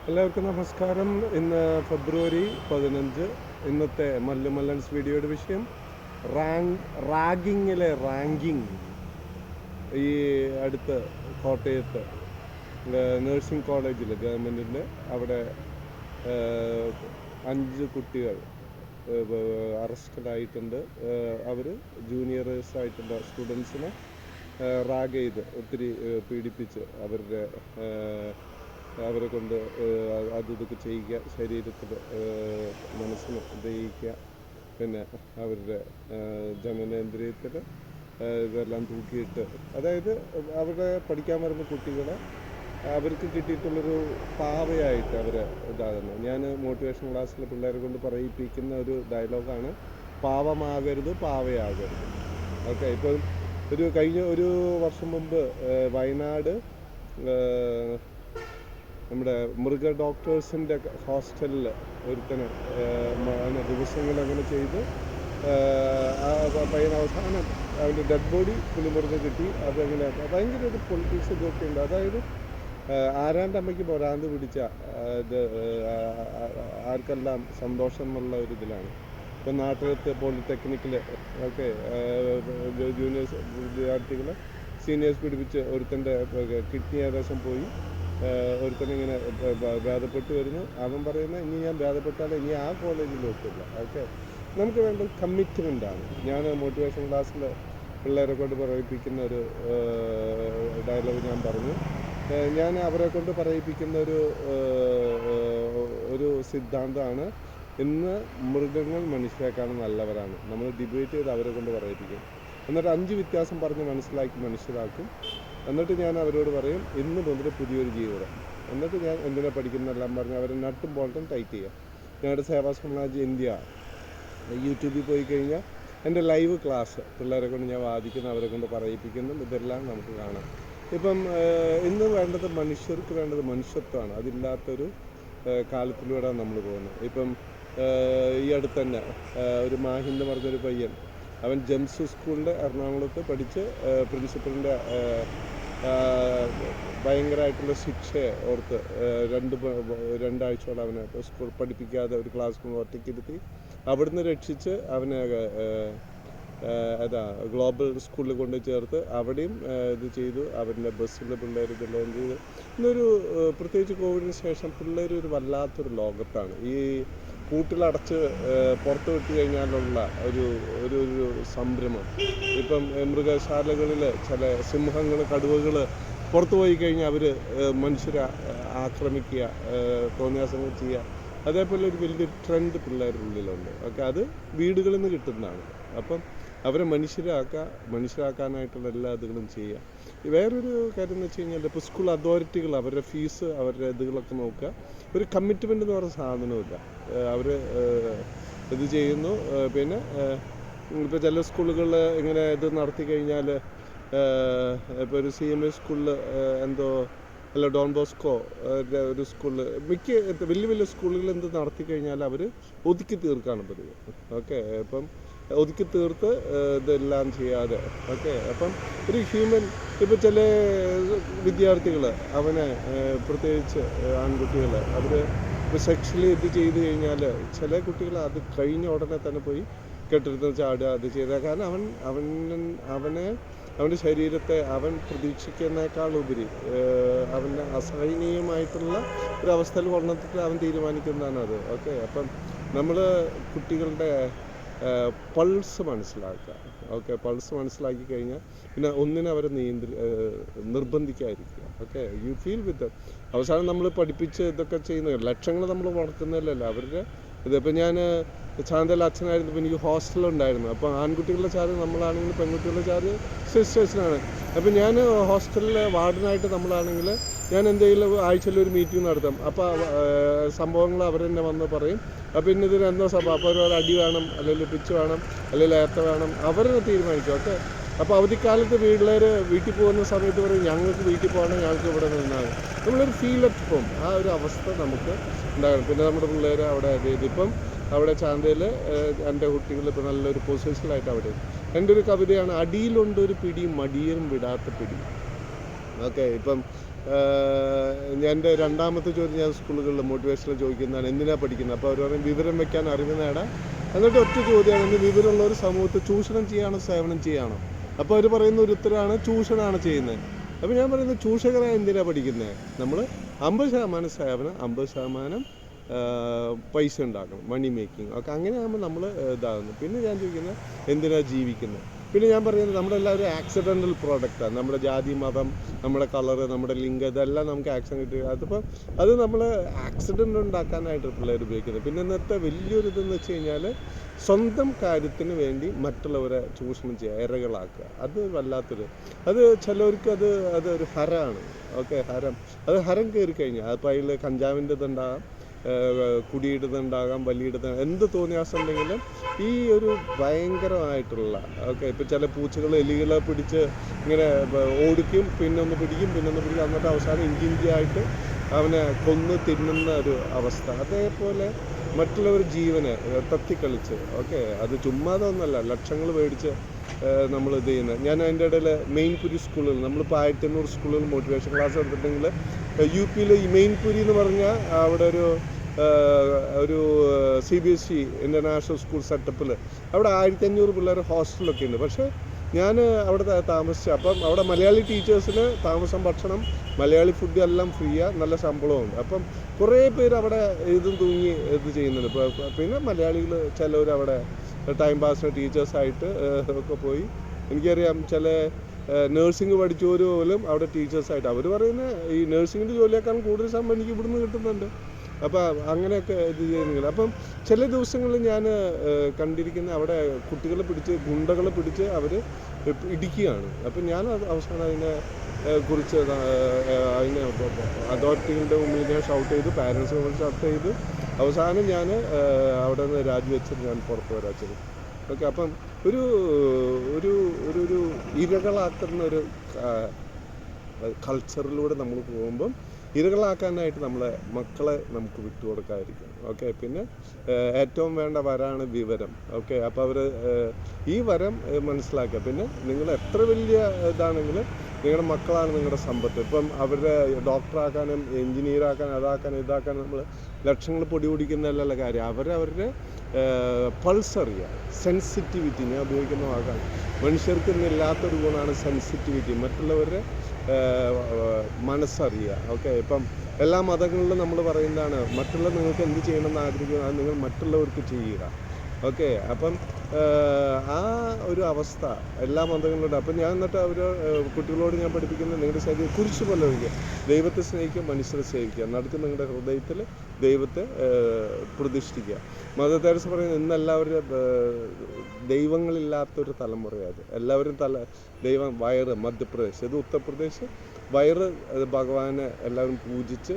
എല്ലാവർക്കും നമസ്കാരം. ഇന്ന് ഫെബ്രുവരി 15. ഇന്നത്തെ മല്ലൻസ് വീഡിയോയുടെ വിഷയം റാഗിങ്ങിലെ റാങ്കിങ്. ഈ അടുത്ത് കോട്ടയത്ത് നഴ്സിംഗ് കോളേജിൽ ഗവൺമെൻറ്റിൻ്റെ അവിടെ 5 കുട്ടികൾ അറസ്റ്റഡായിട്ടുണ്ട്. അവർ ജൂനിയേഴ്സായിട്ടുള്ള സ്റ്റുഡൻസിനെ റാഗ് ചെയ്ത് ഒത്തിരി പീഡിപ്പിച്ച് അവരെ കൊണ്ട് ഇതൊക്കെ ചെയ്യിക്കുക, ശരീരത്തിൽ മനസ്സിന് ദഹിക്കുക, പിന്നെ അവരുടെ ജനനേന്ദ്രിയത്തിൽ ഇതെല്ലാം തൂക്കിയിട്ട്, അതായത് അവിടെ പഠിക്കാൻ വരുന്ന കുട്ടികളെ അവർക്ക് കിട്ടിയിട്ടുള്ളൊരു പാവയായിട്ട് അവരെ ഇതാകുന്നത്. ഞാൻ മോട്ടിവേഷൻ ക്ലാസ്സിൽ പിള്ളേരെ കൊണ്ട് പറയിപ്പിക്കുന്ന ഒരു ഡയലോഗാണ്, പാവമാകരുത് പാവയാകരുത്. ഓക്കെ, ഇപ്പം കഴിഞ്ഞ ഒരു വർഷം മുമ്പ് വയനാട് നമ്മുടെ മൃഗ ഡോക്ടേഴ്സിൻ്റെ ഹോസ്റ്റലിൽ ഒരുത്തന് ദിവസങ്ങളങ്ങനെ ചെയ്ത് പയ്യൻ അവസാനം അവൻ്റെ ഡെഡ് ബോഡി പുലിമുറിഞ്ഞ് കിട്ടി. അതങ്ങനെ ഭയങ്കര ഒരു പൊളിറ്റിക്സ് ഇതൊക്കെ ഉണ്ട്. അതായത് ആരാൻ്റെ അമ്മയ്ക്ക് ഭ്രാന്ത് പിടിച്ച ഇത് ആർക്കെല്ലാം സന്തോഷം എന്നുള്ള ഒരു ഇതിലാണ്. ഇപ്പം നാട്ടിലത്തെ പോളിടെക്നിക്കിൽ ഒക്കെ ജൂനിയേഴ്സ് വിദ്യാർത്ഥികൾ സീനിയേഴ്സ് പിടിപ്പിച്ച് ഒരുത്തൻ്റെ കിഡ്നി ഏകദേശം പോയി. ഒരുത്തനിങ്ങനെ ഭേദപ്പെട്ട് വരുന്നു. അവൻ പറയുന്നത്, ഇനി ഞാൻ ഭേദപ്പെട്ടാൽ ഇനി ആ കോളേജിൽ വെക്കില്ല. ഓക്കെ, നമുക്ക് വേണ്ട കമ്മിറ്റ്മെൻറ്റാണ്. ഞാൻ മോട്ടിവേഷൻ ക്ലാസ്സിൽ പിള്ളേരെ കൊണ്ട് പറയിപ്പിക്കുന്ന ഒരു ഡയലോഗ് ഞാൻ പറഞ്ഞു. ഞാൻ അവരെ കൊണ്ട് പറയിപ്പിക്കുന്ന ഒരു സിദ്ധാന്തമാണ്, ഇന്ന് മൃഗങ്ങൾ മനുഷ്യരെക്കാളും നല്ലവരാണ്. നമ്മൾ ഡിബേറ്റ് ചെയ്ത് അവരെ കൊണ്ട് പറയിപ്പിക്കും. എന്നിട്ട് 5 വ്യത്യാസം പറഞ്ഞ് മനസ്സിലാക്കും. എന്നിട്ട് ഞാൻ അവരോട് പറയും, ഇന്ന് മുതൽ പുതിയൊരു ജീവിതം. എന്നിട്ട് ഞാൻ എന്തിനാ പഠിക്കുന്നതെല്ലാം പറഞ്ഞ് അവരെ നട്ടും ബോൾട്ടും ടൈറ്റ് ചെയ്യുക. ഞങ്ങളുടെ സേവാ സമാജ് ഇന്ത്യ യൂട്യൂബിൽ പോയി കഴിഞ്ഞാൽ എൻ്റെ ലൈവ് ക്ലാസ് പിള്ളേരെ കൊണ്ട് ഞാൻ വാദിക്കുന്നു, അവരെ കൊണ്ട് പറയിപ്പിക്കുന്നു. ഇതെല്ലാം നമുക്ക് കാണാം. ഇപ്പം ഇന്ന് വേണ്ടത് മനുഷ്യർക്ക് വേണ്ടത് മനുഷ്യത്വമാണ്. അതില്ലാത്തൊരു കാലത്തിലൂടെ നമ്മൾ പോകുന്നത്. ഇപ്പം ഈ അടുത്ത് തന്നെ ഒരു മാഹിന്ന് പറഞ്ഞൊരു പയ്യൻ, അവൻ ജെംസ് സ്കൂളിൻ്റെ എറണാകുളത്ത് പഠിച്ച് പ്രിൻസിപ്പലിൻ്റെ ഭയങ്കരമായിട്ടുള്ള ശിക്ഷയെ ഓർത്ത് 2 ആഴ്ചയോളം അവനെ സ്കൂൾ പഠിപ്പിക്കാതെ ഒരു ക്ലാസ് റൂം ഒറ്റയ്ക്കിരുത്തി അവിടുന്ന് രക്ഷിച്ച് അവനെ ഗ്ലോബൽ സ്കൂളിൽ കൊണ്ട് ചേർത്ത് അവിടെയും ഇത് ചെയ്തു. അവരുടെ ബസ്സിൽ പിള്ളേർ ഇതെല്ലാം ചെയ്തു. ഇന്നൊരു പ്രത്യേകിച്ച് കോവിഡിന് ശേഷം പിള്ളേർ ഒരു വല്ലാത്തൊരു ലോകത്താണ്. ഈ കൂട്ടിലടച്ച് പുറത്ത് വിട്ട് കഴിഞ്ഞാലുള്ള ഒരു സംരംഭം. ഇപ്പം മൃഗശാലകളിൽ ചില സിംഹങ്ങൾ, കടുവകൾ പുറത്തു പോയി കഴിഞ്ഞാൽ അവർ മനുഷ്യരെ ആക്രമിക്കുക, തോന്നിയാസങ്ങൾ ചെയ്യുക. അതേപോലെ ഒരു വലിയൊരു ട്രെൻഡ് പിള്ളേരുടെ ഉള്ളിലുണ്ട്. ഓക്കെ, അത് വീടുകളിൽ നിന്ന് കിട്ടുന്നതാണ്. അപ്പം അവരെ മനുഷ്യരാക്കാനായിട്ടുള്ള എല്ലാ ഇതുകളും ചെയ്യുക. വേറൊരു കാര്യം എന്ന് വെച്ച് കഴിഞ്ഞാൽ, ഇപ്പോൾ സ്കൂൾ അതോറിറ്റികൾ അവരുടെ ഫീസ്, അവരുടെ ഇതുകളൊക്കെ നോക്കുക. ഒരു കമ്മിറ്റ്മെൻ്റ് എന്ന് പറയുന്ന സാധനമില്ല. അവർ ഇത് ചെയ്യുന്നു. പിന്നെ ഇപ്പോൾ ചില സ്കൂളുകളിൽ ഇങ്ങനെ ഇത് നടത്തി കഴിഞ്ഞാൽ, ഇപ്പോൾ ഒരു CMA സ്കൂളിൽ അല്ല ഡോൺ ബോസ്കോ ഒരു സ്കൂളിൽ വലിയ സ്കൂളുകൾ എന്ത് നടത്തി കഴിഞ്ഞാൽ അവർ ഒതുക്കി തീർക്കാണ് പതിവ്. ഓക്കെ, ഇപ്പം ഒതുക്കി തീർത്ത് ഇതെല്ലാം ചെയ്യാതെ. ഓക്കെ, അപ്പം ഒരു ഹ്യൂമൻ, ഇപ്പോൾ ചില വിദ്യാർത്ഥികൾ അവനെ പ്രത്യേകിച്ച് ആൺകുട്ടികൾ അവർ സെക്ഷലി ഇത് ചെയ്ത് കഴിഞ്ഞാൽ ചില കുട്ടികൾ അത് കഴിഞ്ഞ ഉടനെ തന്നെ പോയി കെട്ടിടത്തിൽ ചാടുക, അത് ചെയ്ത. കാരണം അവൻ്റെ ശരീരത്തെ അവൻ പ്രതീക്ഷിക്കുന്നതിനേക്കാൾ ഉപരി അവൻ്റെ അസഹനീയമായിട്ടുള്ള ഒരു അവസ്ഥയിൽ കൊണ്ടിട്ട് അവൻ തീരുമാനിക്കുന്നതാണ് അത്. ഓക്കെ, അപ്പം നമ്മൾ കുട്ടികളുടെ പൾസ് മനസ്സിലാക്കുക. ഓക്കെ, പൾസ് മനസ്സിലാക്കി കഴിഞ്ഞാൽ പിന്നെ ഒന്നിനെ അവരെ നിർബന്ധിക്കാതിരിക്കുക. ഓക്കെ, യു ഫീൽ വിത്ത് അവസാനം നമ്മൾ പഠിപ്പിച്ച് ഇതൊക്കെ ചെയ്യുന്ന ലക്ഷങ്ങൾ നമ്മൾ വളർത്തുന്നില്ലല്ലോ അവരുടെ ഇതിപ്പോൾ ഞാൻ ചാന്തയിൽ അച്ഛനായിരുന്നപ്പോൾ എനിക്ക് ഹോസ്റ്റലുണ്ടായിരുന്നു. അപ്പോൾ ആൺകുട്ടികളുടെ ചാർജ് നമ്മളാണെങ്കിൽ പെൺകുട്ടികളുടെ ചാർജ് സിസ്റ്റേഴ്സിനാണ്. അപ്പോൾ ഞാൻ ഹോസ്റ്റലിലെ വാർഡനായിട്ട് നമ്മളാണെങ്കിൽ ഞാൻ എന്തെങ്കിലും ആഴ്ചയിൽ ഒരു മീറ്റിംഗ് നടത്താം. അപ്പോൾ സംഭവങ്ങൾ അവരെന്നെ വന്ന് പറയും. അപ്പോൾ ഇന്നിതിന് എന്തോ സഭ, അപ്പോൾ ഒരു അടി വേണം, അല്ലെങ്കിൽ പിച്ച് വേണം, അല്ലെങ്കിൽ ഏത്ത വേണം, അവരെ തീരുമാനിക്കും. ഓക്കെ, അപ്പോൾ അവധിക്കാലത്ത് വീട്ടിൽ പോകുന്ന സമയത്ത് പറയും, ഞങ്ങൾക്ക് വീട്ടിൽ പോകണം, ഞങ്ങൾക്ക് ഇവിടെ നിന്നാണ്. നമ്മളൊരു ഫീൽ അറ്റ് ഹോം, ആ ഒരു അവസ്ഥ നമുക്ക് ഉണ്ടാകണം. പിന്നെ നമ്മുടെ പിള്ളേർ അവിടെ ഇതിപ്പം അവിടെ ചാന്തയിൽ എൻ്റെ കുട്ടികൾ ഇപ്പോൾ നല്ലൊരു പൊസിഷനിലായിട്ട് അവിടെ. എൻ്റെ ഒരു കവിതയാണ്, അടിയിലുണ്ട് ഒരു പിടി മടിയനും വിടാത്ത പിടി. ഓക്കെ, ഇപ്പം എൻ്റെ രണ്ടാമത്തെ ചോദ്യം ഞാൻ സ്കൂളുകളിൽ മോട്ടിവേഷനിൽ ചോദിക്കുന്നതാണ്, എന്തിനാണ് പഠിക്കുന്നത്? അപ്പോൾ അവർ പറയും വിവരം വെക്കാൻ, അറിവ് നേടാൻ. എന്നിട്ട് ഒറ്റ ചോദ്യമാണ്, ഇന്ന് വിവരമുള്ള ഒരു സമൂഹത്തെ ചൂഷണം ചെയ്യാണോ സേവനം ചെയ്യാണോ? അപ്പോൾ അവർ പറയുന്ന ഒരു ഉത്തരമാണ് ചൂഷണമാണ് ചെയ്യുന്നത്. അപ്പോൾ ഞാൻ പറയുന്നത് ചൂഷകരായ എന്തിനാണ് പഠിക്കുന്നത്? നമ്മൾ 50% സേവനം, 50% പൈസ ഉണ്ടാക്കണം, മണി മേക്കിംഗ് ഒക്കെ. അങ്ങനെയാകുമ്പോൾ നമ്മൾ ഇതാകുന്നു. പിന്നെ ഞാൻ ചോദിക്കുന്നത് എന്തിനാണ് ജീവിക്കുന്നത്? പിന്നെ ഞാൻ പറയുന്നത് നമ്മളെല്ലാവരും ആക്സിഡൻ്റൽ പ്രോഡക്റ്റാണ്. നമ്മുടെ ജാതി, മതം, നമ്മുടെ കളറ്, നമ്മുടെ ലിംഗം, ഇതെല്ലാം നമുക്ക് ആക്സിഡൻറ്റ് കിട്ടുക. അതിപ്പോൾ അത് നമ്മൾ ആക്സിഡൻ്റ് ഉണ്ടാക്കാനായിട്ട് പിള്ളേർ ഉപയോഗിക്കുന്നത്. പിന്നെ ഇന്നത്തെ വലിയൊരു ഇതെന്ന് വെച്ച് കഴിഞ്ഞാൽ സ്വന്തം കാര്യത്തിന് വേണ്ടി മറ്റുള്ളവരെ ചൂഷണം ചെയ്യുക, ഇരകളാക്കുക. അത് വല്ലാത്തൊരു, അത് ചിലവർക്ക് അതൊരു ഹരമാണ്. ഓക്കെ, ഹരം. അത് ഹരം കയറി കഴിഞ്ഞാൽ അതിപ്പോൾ അതിൽ കഞ്ചാവിൻ്റെ ഇതുണ്ടാകാം, കുടിയിടുന്നുണ്ടാകാം, വലിയിടുന്ന എന്ത് തോന്നിയാസം ഉണ്ടെങ്കിലും ഈ ഒരു ഭയങ്കരമായിട്ടുള്ള ഇപ്പോൾ ചില പൂച്ചകൾ എലികളെ പിടിച്ച് ഇങ്ങനെ ഓടിക്കും, പിന്നൊന്ന് പിടിക്കും, എന്നിട്ട് അവസാനം ഇഞ്ചിഞ്ചിയായിട്ട് അവനെ കൊന്ന് തിന്നുന്ന ഒരു അവസ്ഥ. അതേപോലെ മറ്റുള്ളവർ ജീവനെ തത്തിക്കളിച്ച് അത് ചുമ്മാതൊന്നല്ല, ലക്ഷങ്ങൾ മേടിച്ച് നമ്മൾ ഇത് ചെയ്യുന്നത്. ഞാൻ അതിൻ്റെ ഇടയിൽ മെയിൻപുരി സ്കൂളുകൾ, നമ്മളിപ്പോൾ 1500 സ്കൂളുകൾ മോട്ടിവേഷൻ ക്ലാസ് എടുത്തിട്ടുണ്ടെങ്കിൽ UP-യിൽ ഈ മെയിൻപുരി എന്ന് പറഞ്ഞാൽ അവിടെ ഒരു CBSE ഇൻ്റർനാഷണൽ സ്കൂൾ സെറ്റപ്പിൽ അവിടെ 1500 പിള്ളേർ ഹോസ്റ്റലൊക്കെ ഉണ്ട്. പക്ഷേ ഞാൻ അവിടെ താമസിച്ചു. അപ്പം അവിടെ മലയാളി ടീച്ചേഴ്സിന് താമസം, ഭക്ഷണം, മലയാളി ഫുഡ് എല്ലാം ഫ്രീയാണ്, നല്ല ശമ്പളമുണ്ട്. അപ്പം കുറേ പേര് അവിടെ തൂങ്ങി ഇത് ചെയ്യുന്നുണ്ട്. പിന്നെ മലയാളികൾ ചിലവർ അവിടെ ടൈം പാസിന് ടീച്ചേഴ്സായിട്ട് ഒക്കെ പോയി. എനിക്കറിയാം ചില നേഴ്സിംഗ് പഠിച്ചവർ പോലും അവിടെ ടീച്ചേഴ്സായിട്ട്. അവർ പറയുന്നത് ഈ നേഴ്സിങ്ങിൻ്റെ ജോലിയേക്കാൾ കൂടുതൽ ശമ്പളം എനിക്ക് ഇവിടുന്ന് കിട്ടുന്നുണ്ട്. അപ്പോൾ അങ്ങനെയൊക്കെ ഇത് ചെയ്യുന്നില്ല. അപ്പം ചില ദിവസങ്ങളിൽ ഞാൻ കണ്ടിരിക്കുന്ന അവിടെ കുട്ടികളെ പിടിച്ച്, ഗുണ്ടകളെ പിടിച്ച് അവർ ഇടിക്കുകയാണ്. അപ്പം ഞാൻ അവസാനം അതിനെ കുറിച്ച് അതിനെ അതോറിറ്റികളുടെ മുമ്പിൽ ഞാൻ ഷൗട്ട് ചെയ്തു, പാരൻസിനെ മുമ്പിൽ ഷൗട്ട് ചെയ്തു. അവസാനം ഞാൻ അവിടെ നിന്ന് രാജിവെച്ചിട്ട് ഞാൻ പുറത്ത് വരാച്ചത്. അപ്പം ഒരു ഒരു ഒരു ഇരകളാക്കുന്ന ഒരു കൾച്ചറിലൂടെ നമ്മൾ പോകുമ്പം ഇരകളാക്കാനായിട്ട് നമ്മളെ മക്കളെ നമുക്ക് വിട്ടുകൊടുക്കാതിരിക്കും. പിന്നെ ഏറ്റവും വേണ്ട വരാണ് വിവരം. അപ്പോൾ അവർ ഈ വരം മനസ്സിലാക്കുക. പിന്നെ നിങ്ങൾ എത്ര വലിയ ഇതാണെങ്കിലും നിങ്ങളുടെ മക്കളാണ് നിങ്ങളുടെ സമ്പത്ത്. ഇപ്പം അവരുടെ ഡോക്ടറാക്കാനും എൻജിനീയറാക്കാനും അതാക്കാനും ഇതാക്കാനും നമ്മൾ ലക്ഷങ്ങൾ പൊടി പൊടിക്കുന്നതല്ല കാര്യം. അവരവരുടെ പൾസ് അറിയുക, സെൻസിറ്റിവിറ്റി. ഞാൻ ഉപയോഗിക്കുന്ന വാക്കാണ്. മനുഷ്യർക്ക് ഇന്നില്ലാത്തൊരു ഗുണമാണ് സെൻസിറ്റിവിറ്റി, മറ്റുള്ളവരുടെ മനസ്സറിയുക. ഇപ്പം എല്ലാ മതങ്ങളിലും നമ്മൾ പറയുന്നതാണ്, മറ്റുള്ള നിങ്ങൾക്ക് എന്ത് ചെയ്യണമെന്ന് ആഗ്രഹിക്കുക അത് നിങ്ങൾ മറ്റുള്ളവർക്ക് ചെയ്യുക. അപ്പം ആ ഒരു അവസ്ഥ എല്ലാ മതങ്ങളിലുണ്ട്. അപ്പം ഞാൻ എന്നിട്ട് കുട്ടികളോട് ഞാൻ പഠിപ്പിക്കുന്നത്, നിങ്ങളുടെ ശരീരം കുരിശ് പോലെ ഒഴിക്കുക, ദൈവത്തെ സ്നേഹിക്കുക, മനുഷ്യരെ സേവിക്കുക, നടുക്ക് നിങ്ങളുടെ ഹൃദയത്തിൽ ദൈവത്തെ പ്രതിഷ്ഠിക്കുക. മദർ തെരേസ പറയുന്നത് ഇന്നെല്ലാവരും ദൈവങ്ങളില്ലാത്തൊരു തലമുറയാണ്. എല്ലാവരും ദൈവം വയറ്, മധ്യപ്രദേശ്, ഇത് ഉത്തർപ്രദേശ്, വയറ് ഭഗവാനെ എല്ലാവരും പൂജിച്ച്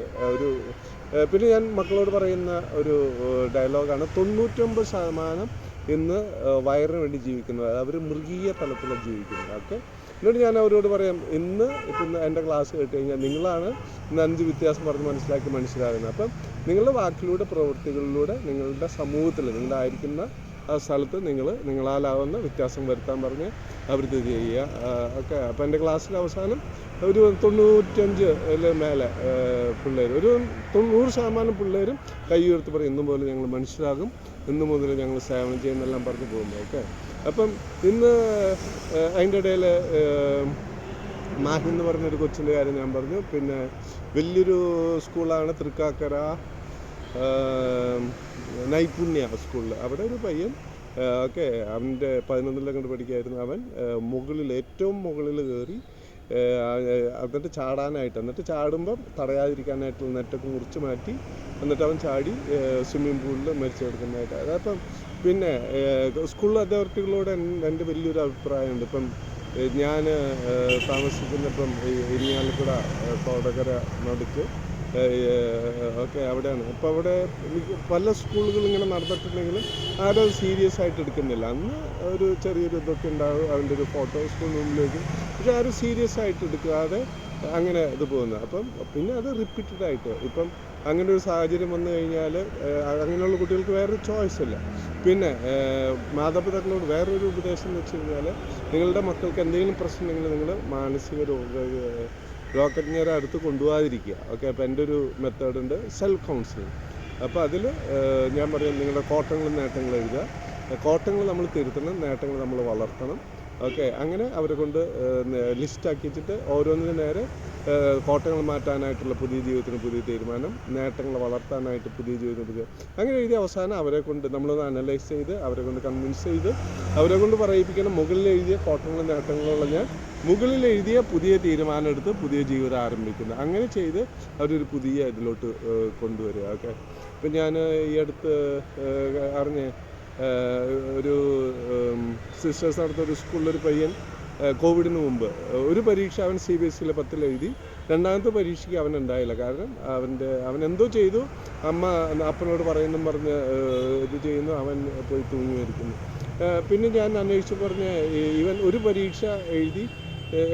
പിന്നെ ഞാൻ മക്കളോട് പറയുന്ന ഒരു ഡയലോഗാണ്, 99% ഇന്ന് വയറിന് വേണ്ടി ജീവിക്കുന്നത്, അവർ മൃഗീയ തലത്തിലാണ് ജീവിക്കുന്നത്. എന്നിട്ട് ഞാൻ അവരോട് പറയാം, ഇപ്പം എൻ്റെ ക്ലാസ് കേട്ട് കഴിഞ്ഞാൽ നിങ്ങളാണ് ഇന്ന് 5 വ്യത്യാസം പറഞ്ഞ് മനസ്സിലാക്കി മനുഷ്യരാകുന്നത്. അപ്പം നിങ്ങളുടെ വാക്കിലൂടെ, പ്രവൃത്തികളിലൂടെ നിങ്ങളുടെ സമൂഹത്തിൽ, നിങ്ങളായിരിക്കുന്ന ആ സ്ഥലത്ത് നിങ്ങളാലാവുന്ന വ്യത്യാസം വരുത്താൻ പറഞ്ഞ് അവരിത് ചെയ്യുക. അപ്പോൾ എൻ്റെ ക്ലാസ്സിൽ അവസാനം ഒരു 95 മേലെ പിള്ളേർ, ഒരു 100% പിള്ളേരും കൈ ഉയർത്തി പറയും, ഇന്നു മുതൽ ഞങ്ങൾ മനുഷ്യരാകും, ഇന്നു മുതൽ ഞങ്ങൾ സേവനം ചെയ്യുന്നെല്ലാം പറഞ്ഞ് പോകുമ്പോൾ. അപ്പം ഇന്ന് അതിൻ്റെ ഇടയിൽ മാഹി എന്ന് പറഞ്ഞൊരു കൊച്ചിൻ്റെ കാര്യം ഞാൻ പറഞ്ഞു. പിന്നെ വലിയൊരു സ്കൂളാണ് തൃക്കാക്കര നൈപുണ്യ സ്കൂളിൽ. അവിടെ ഒരു പയ്യൻ അവൻ്റെ 11ൽ കണ്ട് പഠിക്കുകയായിരുന്നു. അവൻ ഏറ്റവും മുകളിൽ കയറി എന്നിട്ട് ചാടാനായിട്ട്, എന്നിട്ട് ചാടുമ്പം തടയാതിരിക്കാനായിട്ടുള്ള നെറ്റൊക്കെ മുറിച്ച് മാറ്റി, എന്നിട്ട് അവൻ ചാടി സ്വിമ്മിംഗ് പൂളിൽ മരിച്ചു കിടക്കുന്നതായിട്ട്. അതപ്പം പിന്നെ സ്കൂൾ അതോറിറ്റികളോട് എൻ്റെ വലിയൊരു അഭിപ്രായമുണ്ട്. ഇപ്പം ഞാൻ താമസിക്കുന്നപ്പം ഇരിങ്ങാലക്കുട കോടകര നടുക്ക് അവിടെയാണ്. അപ്പോൾ അവിടെ പല സ്കൂളുകൾ ഇങ്ങനെ നടന്നിട്ടുണ്ടെങ്കിലും ആരും സീരിയസ് ആയിട്ട് എടുക്കുന്നില്ല. അന്ന് ഒരു ചെറിയൊരു ഇതൊക്കെ ഉണ്ടാവും, അതിൻ്റെ ഒരു ഫോട്ടോ സ്കൂൾ മുമ്പിലേക്ക്, പക്ഷെ ആരും സീരിയസ് ആയിട്ട് എടുക്കാതെ അങ്ങനെ ഇത് പോകുന്നത്. അപ്പം പിന്നെ അത് റിപ്പീറ്റഡ് ആയിട്ട് ഇപ്പം അങ്ങനെ ഒരു സാഹചര്യം വന്നു കഴിഞ്ഞാൽ അങ്ങനെയുള്ള കുട്ടികൾക്ക് വേറൊരു ചോയ്സ് ഇല്ല. പിന്നെ മാതാപിതാക്കളോട് വേറൊരു ഉപദേശം എന്ന് വെച്ച് കഴിഞ്ഞാൽ, നിങ്ങളുടെ മക്കൾക്ക് എന്തെങ്കിലും പ്രശ്നം ഉണ്ടെങ്കിൽ നിങ്ങൾ മാനസിക റോക്കറ്റ് നേരെ അടുത്ത് കൊണ്ടുപോകാതിരിക്കുക. ഓക്കെ, അപ്പോൾ എൻ്റെ ഒരു മെത്തേഡുണ്ട്, സെൽഫ് കൗൺസിലിംഗ്. അപ്പോൾ അതിൽ ഞാൻ പറയും, നിങ്ങളുടെ കോട്ടങ്ങളും നേട്ടങ്ങളും എഴുതുക. കോട്ടങ്ങൾ നമ്മൾ തിരുത്തണം, നേട്ടങ്ങൾ നമ്മൾ വളർത്തണം. ഓക്കെ, അങ്ങനെ അവരെ കൊണ്ട് ലിസ്റ്റാക്കി വെച്ചിട്ട് ഓരോന്നിനും നേരെ കോട്ടങ്ങൾ മാറ്റാനായിട്ടുള്ള പുതിയ ജീവിതത്തിന് പുതിയ തീരുമാനം, നേട്ടങ്ങൾ വളർത്താനായിട്ട് പുതിയ ജീവിതത്തിന് പുതിയ, അങ്ങനെ എഴുതിയ അവസാനം അവരെ കൊണ്ട് നമ്മളൊന്ന് അനലൈസ് ചെയ്ത് അവരെ കൊണ്ട് കൺവിൻസ് ചെയ്ത് അവരെ കൊണ്ട് പറയിപ്പിക്കണം. മുകളിൽ എഴുതിയ കോട്ടങ്ങളും നേട്ടങ്ങളുള്ള ഞാൻ മുകളിൽ എഴുതിയ പുതിയ തീരുമാനം എടുത്ത് പുതിയ ജീവിതം ആരംഭിക്കുന്നത്. അങ്ങനെ ചെയ്ത് അവരൊരു പുതിയ ഇതിലോട്ട് കൊണ്ടുവരിക. ഓക്കെ, ഇപ്പം ഞാൻ ഈ അടുത്ത് അറിഞ്ഞ ഒരു സിസ്റ്റേഴ്സ് നടത്തിയ ഒരു സ്കൂളിലൊരു പയ്യൻ കോവിഡിന് മുമ്പ് ഒരു പരീക്ഷ അവൻ CBSE 10 എഴുതി. രണ്ടാമത്തെ പരീക്ഷയ്ക്ക് അവൻ ഉണ്ടായില്ല. കാരണം അവൻ എന്തോ ചെയ്തു, അമ്മ അപ്പനോട് പറയുന്നു പറഞ്ഞ് ഇത് ചെയ്യുന്നു, അവൻ പോയി തൂങ്ങി മരിക്കുന്നു. പിന്നെ ഞാൻ അന്വേഷിച്ച് പറഞ്ഞ് ഇവൻ ഒരു പരീക്ഷ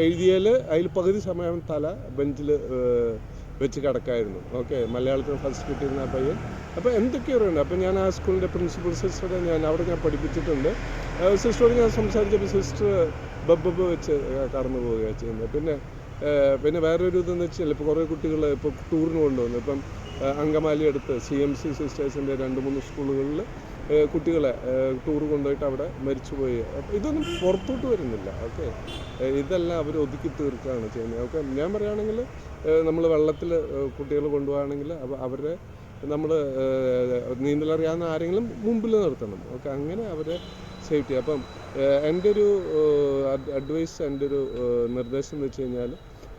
എഴുതിയാൽ അതിൽ പകുതി സമയം തല ബെഞ്ചിൽ വെച്ച് കിടക്കായിരുന്നു. ഓക്കെ, മലയാളത്തിൽ ഫസ്റ്റ് കിട്ടിയിരുന്ന ആ പയ്യൻ. അപ്പോൾ എന്തൊക്കെയോ ഉണ്ട്. അപ്പോൾ ഞാൻ ആ സ്കൂളിൻ്റെ പ്രിൻസിപ്പൽ സിസ്റ്ററെ അവിടെ ഞാൻ പഠിപ്പിച്ചിട്ടുണ്ട്. സിസ്റ്ററോട് ഞാൻ സംസാരിച്ചപ്പോൾ സിസ്റ്റർ ബബ്ബ് വെച്ച് കടന്നു പോവുകയാണ് ചെയ്യുന്നത്. പിന്നെ വേറൊരു ഇതെന്ന് വെച്ചാൽ ഇപ്പോൾ കുറേ കുട്ടികൾ ഇപ്പോൾ ടൂറിന് കൊണ്ടുവന്നു. ഇപ്പം അങ്കമാലി അടുത്ത് CMC സിസ്റ്റേഴ്സിൻ്റെ 2-3 സ്കൂളുകളിൽ കുട്ടികളെ ടൂർ കൊണ്ടുപോയിട്ട് അവിടെ മരിച്ചുപോയി. അപ്പോൾ ഇതൊന്നും പുറത്തോട്ട് വരുന്നില്ല. ഓക്കെ, ഇതെല്ലാം അവർ ഒതുക്കി തീർക്കുകയാണ് ചെയ്യുന്നത്. ഓക്കെ, ഞാൻ പറയുകയാണെങ്കിൽ നമ്മൾ വെള്ളത്തിൽ കുട്ടികൾ കൊണ്ടുപോവുകയാണെങ്കിൽ അവരെ നമ്മൾ നീന്തലറിയാവുന്ന ആരെങ്കിലും മുമ്പിൽ നിർത്തണം. ഓക്കെ, അങ്ങനെ അവരെ സേഫ്റ്റി. അപ്പം എൻ്റെ ഒരു അഡ്വൈസ്, എൻ്റെ ഒരു നിർദ്ദേശം എന്ന് വെച്ച് കഴിഞ്ഞാൽ,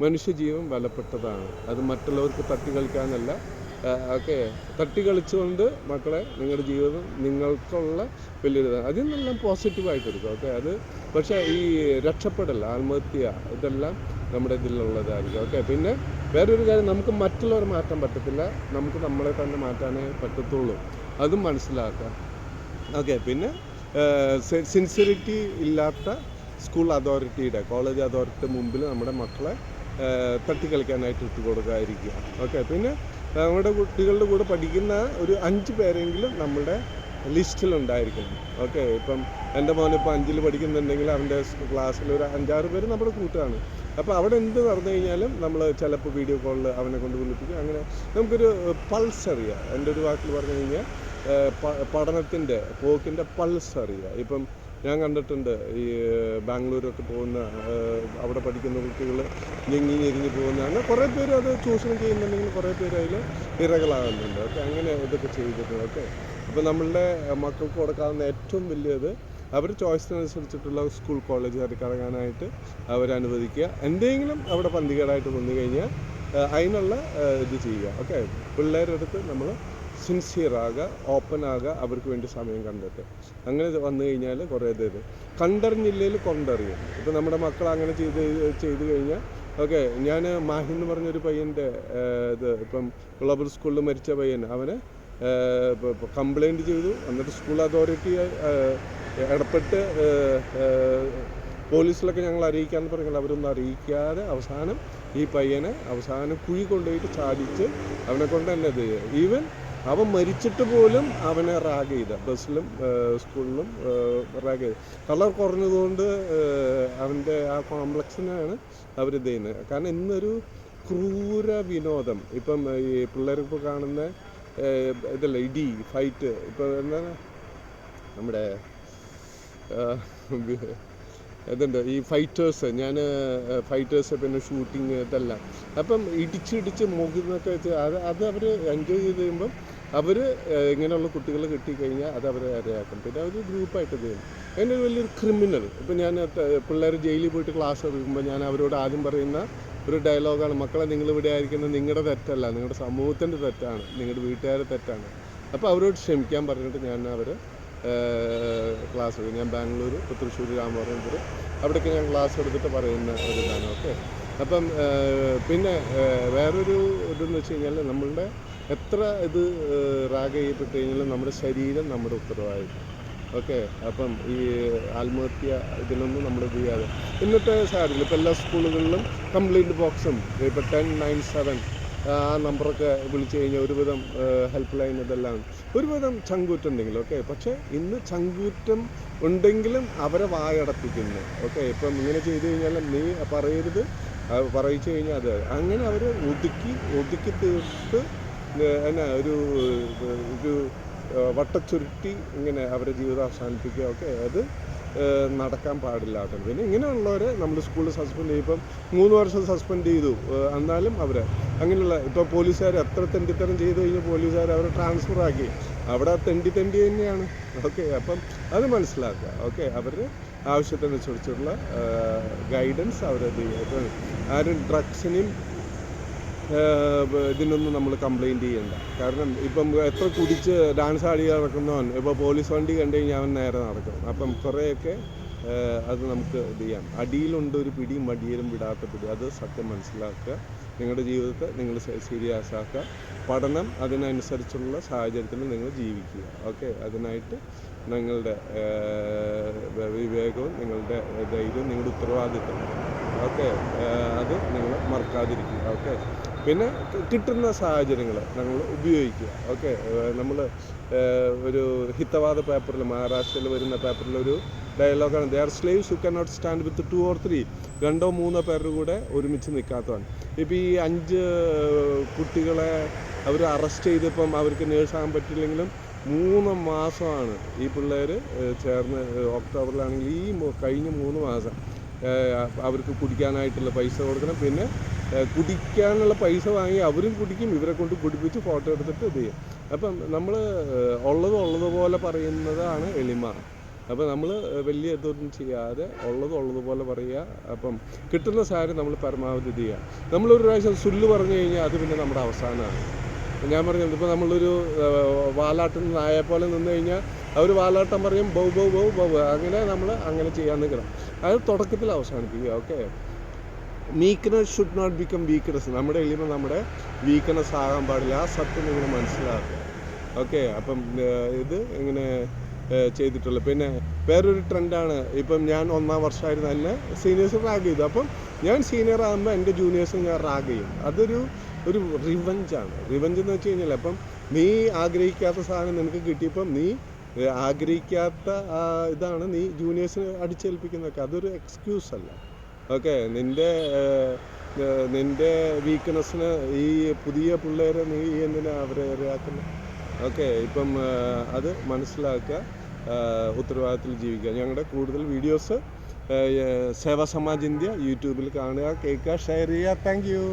മനുഷ്യജീവൻ വിലപ്പെട്ടതാണ്. അത് മറ്റുള്ളവർക്ക് തട്ടിക്കളിക്കാനല്ല. ഓക്കെ, തട്ടിക്കളിച്ചുകൊണ്ട് മക്കളെ നിങ്ങളുടെ ജീവിതം നിങ്ങൾക്കുള്ള വലിയൊരു അതിൽ നിന്നെല്ലാം പോസിറ്റീവായിട്ട് എടുക്കും. ഓക്കെ, അത് പക്ഷേ ഈ രക്ഷപ്പെടൽ, ആത്മഹത്യ, ഇതെല്ലാം നമ്മുടെ ഇതിലുള്ളതായിരിക്കും. ഓക്കെ, പിന്നെ വേറൊരു കാര്യം, നമുക്ക് മറ്റുള്ളവരെ മാറ്റാൻ പറ്റത്തില്ല, നമുക്ക് നമ്മളെ തന്നെ മാറ്റാനേ പറ്റത്തുള്ളൂ. അതും മനസ്സിലാക്കുക. ഓക്കെ, പിന്നെ സിൻസിയറിറ്റി ഇല്ലാത്ത സ്കൂൾ അതോറിറ്റിയുടെ, കോളേജ് അതോറിറ്റിയുടെ മുമ്പിൽ നമ്മുടെ മക്കളെ തട്ടിക്കളിക്കാനായിട്ട് ഇട്ട് കൊടുക്കാതിരിക്കുക. ഓക്കെ, പിന്നെ നമ്മുടെ കുട്ടികളുടെ കൂടെ പഠിക്കുന്ന ഒരു 5 പേരെങ്കിലും നമ്മുടെ ലിസ്റ്റിലുണ്ടായിരിക്കണം. ഓക്കെ, ഇപ്പം എൻ്റെ മോനിപ്പോൾ 5ൽ പഠിക്കുന്നുണ്ടെങ്കിൽ അവൻ്റെ ക്ലാസ്സിൽ ഒരു 5-6 പേര് നമ്മുടെ കൂട്ടാണ്. അപ്പോൾ അവിടെ എന്ത് നടന്നു കഴിഞ്ഞാലും നമ്മൾ ചിലപ്പോൾ വീഡിയോ കോളിൽ അവനെ കൊണ്ട് വിളിപ്പിക്കും. അങ്ങനെ നമുക്കൊരു പൾസ് അറിയാം. എൻ്റെ ഒരു വാക്കിൽ പറഞ്ഞു കഴിഞ്ഞാൽ പഠനത്തിൻ്റെ പോക്കിൻ്റെ പൾസ് അറിയുക. ഇപ്പം ഞാൻ കണ്ടിട്ടുണ്ട് ഈ ബാംഗ്ലൂരൊക്കെ പോകുന്ന അവിടെ പഠിക്കുന്ന കുട്ടികൾ ഞെരിഞ്ഞ് പോകുന്ന, അങ്ങനെ കുറേ പേര് അത് ചൂഷണം ചെയ്യുന്നുണ്ടെങ്കിൽ കുറേ പേര് അതിൽ ഇരകളാകുന്നുണ്ട്. ഓക്കെ, അങ്ങനെ ഇതൊക്കെ ചെയ്തിട്ടുണ്ട്. ഓക്കെ, അപ്പോൾ നമ്മളുടെ മക്കൾക്ക് കൊടുക്കാവുന്ന ഏറ്റവും വലിയത് അവർ ചോയ്സിനനുസരിച്ചിട്ടുള്ള സ്കൂൾ കോളേജ് കറങ്ങാനായിട്ട് അവരനുവദിക്കുക. എന്തെങ്കിലും അവിടെ പന്തികേടായിട്ട് വന്നു കഴിഞ്ഞാൽ അതിനുള്ള ഇത് ചെയ്യുക. ഓക്കെ, പിള്ളേരുടെ അടുത്ത് നമ്മൾ സിൻസിയറാകുക, ഓപ്പണാകുക, അവർക്ക് വേണ്ടി സമയം കണ്ടെത്തുക. അങ്ങനെ വന്നു കഴിഞ്ഞാൽ കുറേ ഇത് കണ്ടറിഞ്ഞില്ലയിൽ കൊണ്ടറിയും. ഇപ്പം നമ്മുടെ മക്കൾ അങ്ങനെ ചെയ്ത് കഴിഞ്ഞാൽ, ഓക്കെ, ഞാൻ മാഹി എന്ന് പറഞ്ഞൊരു പയ്യൻ്റെ ഇപ്പം ഗ്ലോബൽ സ്കൂളിൽ മരിച്ച പയ്യൻ, അവനെ കംപ്ലൈൻറ്റ് ചെയ്തു. എന്നിട്ട് സ്കൂൾ അതോറിറ്റി ഇടപെട്ട് പോലീസിലൊക്കെ ഞങ്ങൾ അറിയിക്കാമെന്ന് പറഞ്ഞാൽ അവരൊന്നും അറിയിക്കാതെ അവസാനം ഈ പയ്യനെ കുഴി കൊണ്ടുപോയിട്ട് ചാടിച്ച് അവനെ കൊണ്ട് തന്നെ ഇത് ചെയ്യുക. ഈവൻ അവൻ മരിച്ചിട്ട് പോലും അവനെ റാഗ് ചെയ്ത, ബസ്സിലും സ്കൂളിലും റാഗ് ചെയ്ത്. കളർ കുറഞ്ഞതുകൊണ്ട് അവൻ്റെ ആ കോംപ്ലക്സിനാണ് അവരിത് ചെയ്യുന്നത്. കാരണം ഇന്നൊരു ക്രൂര വിനോദം. ഇപ്പം ഈ പിള്ളേരിപ്പോൾ കാണുന്ന ഇതല്ല, ഇടി, ഫൈറ്റ്. ഇപ്പം എന്താണ് നമ്മുടെ ഇതുണ്ട് ഈ ഫൈറ്റേഴ്സ്, ഫൈറ്റേഴ്സ്, പിന്നെ ഷൂട്ടിങ്, ഇതെല്ലാം. അപ്പം ഇടിച്ച് മുഖന്നൊക്കെ വെച്ച് അത് അവർ എൻജോയ് ചെയ്ത് കഴിയുമ്പം അവർ ഇങ്ങനെയുള്ള കുട്ടികൾ കിട്ടിക്കഴിഞ്ഞാൽ അത് അവരെ ഇരയാക്കും. പിന്നെ അവർ ഗ്രൂപ്പായിട്ട് ചെയ്യും. അതിൻ്റെ വലിയൊരു ക്രിമിനൽ. ഇപ്പം ഞാൻ പിള്ളേർ ജയിലിൽ പോയിട്ട് ക്ലാസ് എടുക്കുമ്പോൾ ഞാൻ അവരോട് ആദ്യം പറയുന്ന ഒരു ഡയലോഗാണ്, മക്കളെ നിങ്ങളിവിടെ ആയിരിക്കുന്നത് നിങ്ങളുടെ തെറ്റല്ല, നിങ്ങളുടെ സമൂഹത്തിൻ്റെ തെറ്റാണ്, നിങ്ങളുടെ വീട്ടുകാരുടെ തെറ്റാണ്. അപ്പോൾ അവരോട് ക്ഷമിക്കാൻ പറഞ്ഞിട്ട് ഞാൻ അവർ ക്ലാസ് എടുക്കും. ഞാൻ ബാംഗ്ലൂർ, തൃശ്ശൂർ, രാമവർമ്മപുരം അവിടേക്ക് ഞാൻ ക്ലാസ് എടുത്തിട്ട് പറയുന്ന ഒരു ഇതാണ്. ഓക്കെ, അപ്പം പിന്നെ വേറൊരു ഇതെന്ന് വെച്ച് കഴിഞ്ഞാൽ, നമ്മളുടെ എത്ര ഇത് റാഗ് ചെയ്യപ്പെട്ട് കഴിഞ്ഞാലും നമ്മുടെ ശരീരം നമ്മുടെ ഉത്തരവാദിത്വം. ഓക്കെ, അപ്പം ഈ ആത്മഹത്യ ഇതിനൊന്നും നമ്മൾ ഇത് ചെയ്യാതെ ഇന്നത്തെ സാഹചര്യത്തിൽ ഇപ്പോൾ എല്ലാ സ്കൂളുകളിലും കംപ്ലൈൻറ്റ് ബോക്സും ഇപ്പോൾ 1097 ആ നമ്പറൊക്കെ വിളിച്ചു കഴിഞ്ഞാൽ ഒരുവിധം ഹെൽപ്പ് ലൈൻ ഇതെല്ലാം ഒരുവിധം ചങ്കൂറ്റുണ്ടെങ്കിൽ. ഓക്കെ, പക്ഷേ ഇന്ന് ചങ്കൂറ്റം ഉണ്ടെങ്കിലും അവരെ വായടപ്പിക്കുന്നു. ഓക്കെ, ഇപ്പം ഇങ്ങനെ ചെയ്തു കഴിഞ്ഞാൽ നീ പറയരുത്, അത് പറയിച്ചു കഴിഞ്ഞാൽ അത് അങ്ങനെ അവർ ഒതുക്കി തീർത്ത് എന്നാ ഒരു ഒരു വട്ടച്ചുരുട്ടി ഇങ്ങനെ അവരുടെ ജീവിതം അവസാനിപ്പിക്കുക. ഓക്കെ, അത് നടക്കാൻ പാടില്ലാത്തത്. പിന്നെ ഇങ്ങനെയുള്ളവരെ നമ്മൾ സ്കൂളിൽ സസ്പെൻഡ് ചെയ്യും. ഇപ്പം 3 വർഷം സസ്പെൻഡ് ചെയ്തു, എന്നാലും അവരെ അങ്ങനെയുള്ള ഇപ്പോൾ പോലീസുകാർ എത്ര തെണ്ടിത്തരം ചെയ്ത് കഴിഞ്ഞ് പോലീസുകാർ അവരെ ട്രാൻസ്ഫർ ആക്കി, അവിടെ തെണ്ടി തന്നെയാണ്. ഓക്കെ, അപ്പം അത് മനസ്സിലാക്കുക. ഓക്കെ, അവരുടെ ആവശ്യത്തിനനുസരിച്ചുള്ള ഗൈഡൻസ് അവരത് ചെയ്യുക. ഇപ്പം ആരും ഡ്രഗ്സിനെയും ഇതിനൊന്നും നമ്മൾ കംപ്ലയിൻറ്റ് ചെയ്യണ്ട. കാരണം ഇപ്പം എത്ര കുടിച്ച് ഡാൻസ് ആടി നടക്കുന്നവൻ ഇപ്പോൾ പോലീസ് വണ്ടി കണ്ടു കഴിഞ്ഞാൽ അവൻ നേരെ നടക്കും. അപ്പം കുറേയൊക്കെ അത് നമുക്ക് ഇത് ചെയ്യാം. അടിയിലുണ്ട് ഒരു പിടിയും മടിയിലും വിടാത്ത പിടി. അത് സത്യം മനസ്സിലാക്കുക. നിങ്ങളുടെ ജീവിതത്തെ നിങ്ങൾ സീരിയസ് ആക്കുക. പഠനം അതിനനുസരിച്ചുള്ള സാഹചര്യത്തിൽ നിങ്ങൾ ജീവിക്കുക. ഓക്കെ, അതിനായിട്ട് നിങ്ങളുടെ വിവേകവും നിങ്ങളുടെ ധൈര്യവും നിങ്ങളുടെ ഉത്തരവാദിത്വം, ഓക്കെ, അത് നിങ്ങൾ മറക്കാതിരിക്കുക. ഓക്കെ, പിന്നെ കിട്ടുന്ന സാഹചര്യങ്ങൾ നിങ്ങൾ ഉപയോഗിക്കുക. ഓക്കെ, നമ്മൾ ഒരു ഹിതവാദ പേപ്പറിൽ, മഹാരാഷ്ട്രയിൽ വരുന്ന പേപ്പറിലൊരു ഡയലോഗാണ്, they are slaves who cannot stand with 2 or 3, 2 or 3 പേരുടെ കൂടെ ഒരുമിച്ച് നിൽക്കാത്തതാണ്. ഇപ്പോൾ ഈ 5 കുട്ടികളെ അവർ അറസ്റ്റ് ചെയ്തപ്പം അവർക്ക് നേഴ്സാകാൻ പറ്റില്ലെങ്കിലും 3 മാസമാണ് ഈ പിള്ളേർ ചേർന്ന്, ഒക്ടോബറിലാണെങ്കിൽ ഈ കഴിഞ്ഞ 3 മാസം അവർക്ക് കുടിക്കാനായിട്ടുള്ള പൈസ കൊടുക്കണം. പിന്നെ കുടിക്കാനുള്ള പൈസ വാങ്ങി അവരും കുടിക്കും, ഇവരെ കൊണ്ട് കുടിപ്പിച്ച് ഫോട്ടോ എടുത്തിട്ട് ഇത് ചെയ്യും. അപ്പം നമ്മൾ ഉള്ളതുപോലെ പറയുന്നതാണ് എളിമ. അപ്പോൾ നമ്മൾ വലിയ ഇതൊന്നും ചെയ്യാതെ ഉള്ളതുപോലെ പറയുക. അപ്പം കിട്ടുന്ന സാധനം നമ്മൾ പരമാവധി ഇത് ചെയ്യുക. നമ്മളൊരു പ്രാവശ്യം സുല്ല് പറഞ്ഞു കഴിഞ്ഞാൽ അത് പിന്നെ നമ്മുടെ അവസാനമാണ്. ഞാൻ പറഞ്ഞത്, ഇപ്പോൾ നമ്മളൊരു വാലാട്ടുന്ന നായെ പോലെ നിന്ന് കഴിഞ്ഞാൽ അവർ വാലാട്ടം പറയും, ബൗ ബൗ ബൗ ബൗ, അങ്ങനെ നമ്മൾ അങ്ങനെ ചെയ്യാൻ നിൽക്കണം. അത് തുടക്കത്തിൽ അവസാനിപ്പിക്കുക. Okay, meekness should not become weakness. നമ്മുടെ എളിമ നമ്മുടെ വീക്ക്നെസ് ആകാൻ പാടില്ല. ആ സത്യം നിങ്ങൾ മനസ്സിലാക്കുക. ഓക്കെ, അപ്പം ഇത് ഇങ്ങനെ ചെയ്തിട്ടുള്ളത്. പിന്നെ വേറൊരു ട്രെൻഡാണ്, ഇപ്പം ഞാൻ 1ാം വർഷമായിരുന്നു തന്നെ സീനിയേഴ്സ് റാഗ് ചെയ്തു. അപ്പം ഞാൻ സീനിയർ ആകുമ്പോൾ എൻ്റെ ജൂനിയേഴ്സ് ഞാൻ റാഗ് ചെയ്യും. അതൊരു റിവഞ്ചാണ്. റിവഞ്ച് എന്ന് വെച്ച് കഴിഞ്ഞാൽ, അപ്പം നീ ആഗ്രഹിക്കാത്ത സാധനം നിനക്ക് കിട്ടിയപ്പം നീ ആഗ്രഹിക്കാത്ത ഇതാണ് നീ ജൂനിയേഴ്സിന് അടിച്ചേൽപ്പിക്കുന്നതൊക്കെ. അതൊരു എക്സ്ക്യൂസ് അല്ല. ഓക്കെ, നിൻ്റെ വീക്ക്നെസ്സിന് ഈ പുതിയ പിള്ളേരെ നീ എന്തിനാ അവരെ ഇരയാക്കുന്നത്? ഓക്കെ, ഇപ്പം അത് മനസ്സിലാക്കുക, ഉത്തരവാദിത്തത്തിൽ ജീവിക്കുക. ഞങ്ങളുടെ കൂടുതൽ വീഡിയോസ് സേവാ സമാജ് ഇന്ത്യ യൂട്യൂബിൽ കാണുക, കേൾക്കുക, ഷെയർ ചെയ്യുക. Thank you.